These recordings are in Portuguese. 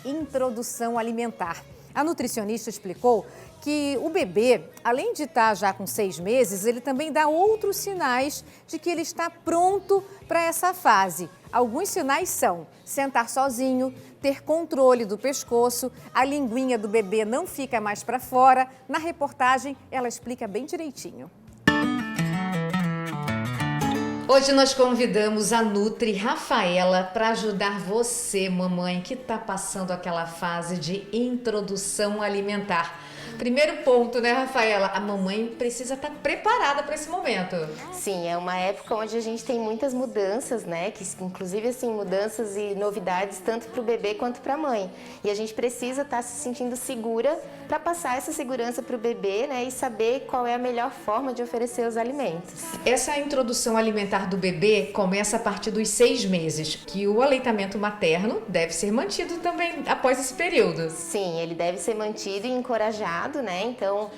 introdução alimentar. A nutricionista explicou que o bebê, além de estar já com 6 meses, ele também dá outros sinais de que ele está pronto para essa fase. Alguns sinais são sentar sozinho, ter controle do pescoço, a linguinha do bebê não fica mais para fora. Na reportagem, ela explica bem direitinho. Hoje nós convidamos a Nutri Rafaela para ajudar você, mamãe, que está passando aquela fase de introdução alimentar. Primeiro ponto, né, Rafaela? A mamãe precisa estar preparada para esse momento. Sim, é uma época onde a gente tem muitas mudanças, né? Que, inclusive, assim, mudanças e novidades tanto para o bebê quanto para a mãe. E a gente precisa estar se sentindo segura para passar essa segurança para o bebê, né? E saber qual é a melhor forma de oferecer os alimentos. Essa introdução alimentar do bebê começa a partir dos 6 meses, que o aleitamento materno deve ser mantido também após esse período. Sim, ele deve ser mantido e encorajado, né? Então,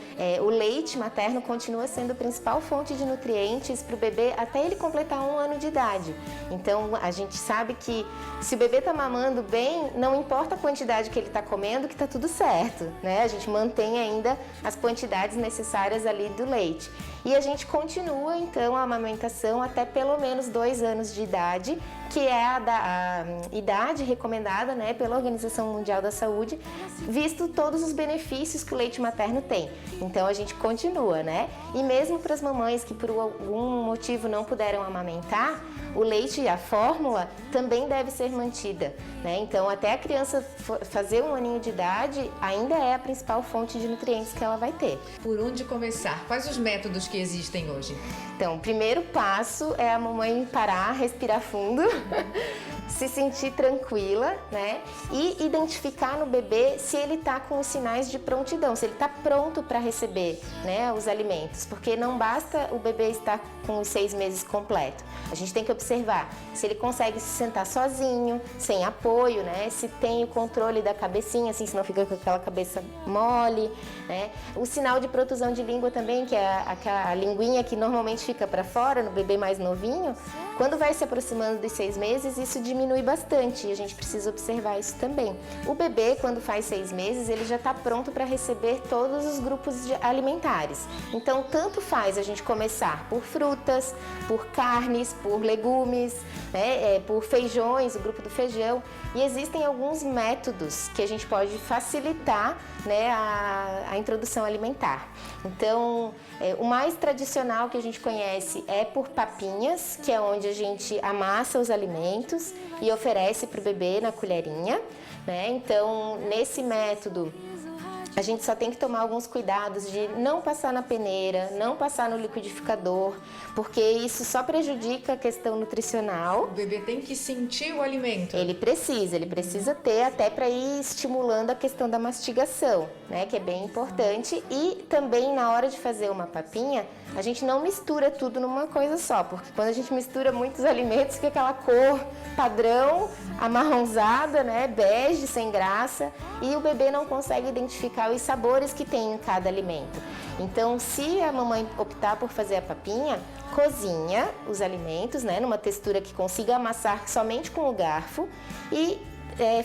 o leite materno continua sendo a principal fonte de nutrientes para o bebê até ele completar 1 ano de idade. Então, a gente sabe que se o bebê está mamando bem, não importa a quantidade que ele está comendo, que está tudo certo, né? A gente mantém ainda as quantidades necessárias ali do leite. E a gente continua, então, a amamentação até pelo menos 2 anos de idade, que é a idade recomendada, né, pela Organização Mundial da Saúde, visto todos os benefícios que o leite materno tem. Então, a gente continua, né? E mesmo para as mamães que por algum motivo não puderam amamentar, o leite e a fórmula também deve ser mantida, né? Então, até a criança fazer 1 aninho de idade, ainda é a principal fonte de nutrientes que ela vai ter. Por onde começar? Quais os métodos que existem hoje? Então, o primeiro passo é a mamãe parar, respirar fundo, se sentir tranquila, né? E identificar no bebê se ele está com os sinais de prontidão, se ele está pronto para receber, né, os alimentos. Porque não basta o bebê estar com os 6 meses completo. A gente tem que observar se ele consegue se sentar sozinho, sem apoio, né? Se tem o controle da cabecinha, assim, se não fica com aquela cabeça mole, né? O sinal de protusão de língua também, que é a linguinha que normalmente fica para fora no bebê mais novinho, quando vai se aproximando dos 6 meses, isso diminui bastante e a gente precisa observar isso também. O bebê, quando faz 6 meses, ele já está pronto para receber todos os grupos alimentares. Então, tanto faz a gente começar por frutas, por carnes, por legumes, né, por feijões, o grupo do feijão. E existem alguns métodos que a gente pode facilitar, né, a introdução alimentar. Então, o mais tradicional que a gente conhece é por papinhas, que é onde a gente amassa os alimentos e oferece para o bebê na colherinha, né? Então, nesse método, a gente só tem que tomar alguns cuidados de não passar na peneira, não passar no liquidificador, porque isso só prejudica a questão nutricional. O bebê tem que sentir o alimento. Ele precisa ter até para ir estimulando a questão da mastigação, né, que é bem importante. E também na hora de fazer uma papinha, a gente não mistura tudo numa coisa só, porque quando a gente mistura muitos alimentos, fica aquela cor padrão, amarronzada, né, bege, sem graça, e o bebê não consegue identificar os sabores que tem em cada alimento. Então, se a mamãe optar por fazer a papinha, cozinha os alimentos, né, numa textura que consiga amassar somente com o garfo e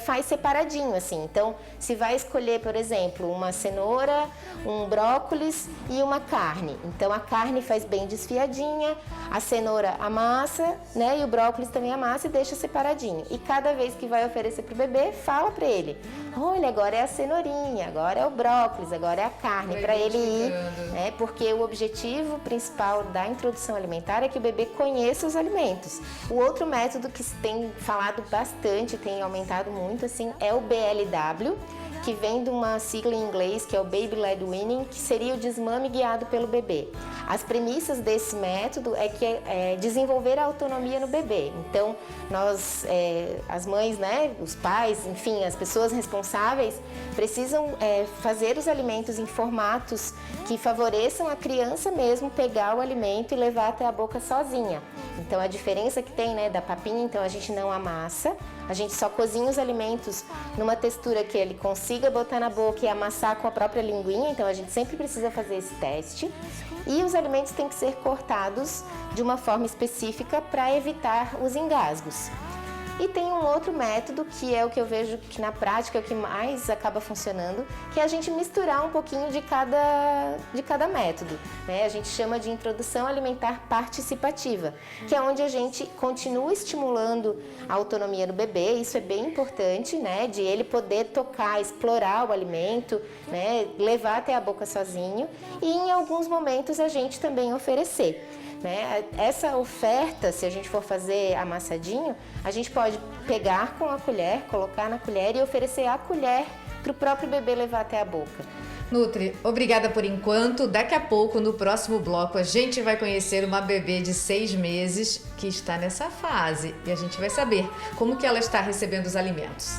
faz separadinho, assim. Então, se vai escolher, por exemplo, uma cenoura, um brócolis e uma carne. Então, a carne faz bem desfiadinha, a cenoura amassa, né? E o brócolis também amassa e deixa separadinho. E cada vez que vai oferecer para o bebê, fala para ele: olha, agora é a cenourinha, agora é o brócolis, agora é a carne, para ele ir, né? Porque o objetivo principal da introdução alimentar é que o bebê conheça os alimentos. O outro método que se tem falado bastante, tem aumentado muito, assim, é o BLW, que vem de uma sigla em inglês, que é o Baby Led Weaning, que seria o desmame guiado pelo bebê. As premissas desse método é desenvolver a autonomia no bebê. Então, nós, as mães, né, os pais, enfim, as pessoas responsáveis, precisam fazer os alimentos em formatos que favoreçam a criança mesmo pegar o alimento e levar até a boca sozinha. Então, a diferença que tem, né, da papinha, então a gente não amassa, a gente só cozinha os alimentos numa textura que ele consiga botar na boca e amassar com a própria linguinha, então a gente sempre precisa fazer esse teste. E os alimentos têm que ser cortados de uma forma específica para evitar os engasgos. E tem um outro método, que é o que eu vejo que na prática é o que mais acaba funcionando, que é a gente misturar um pouquinho de cada método, né? A gente chama de introdução alimentar participativa, que é onde a gente continua estimulando a autonomia do bebê. Isso é bem importante, né? De ele poder tocar, explorar o alimento, né? Levar até a boca sozinho, e em alguns momentos a gente também oferecer. Né? Essa oferta, se a gente for fazer amassadinho, a gente pode pegar com a colher, colocar na colher e oferecer a colher para o próprio bebê levar até a boca. Nutri, obrigada por enquanto. Daqui a pouco, no próximo bloco, a gente vai conhecer uma bebê de 6 meses que está nessa fase e a gente vai saber como que ela está recebendo os alimentos.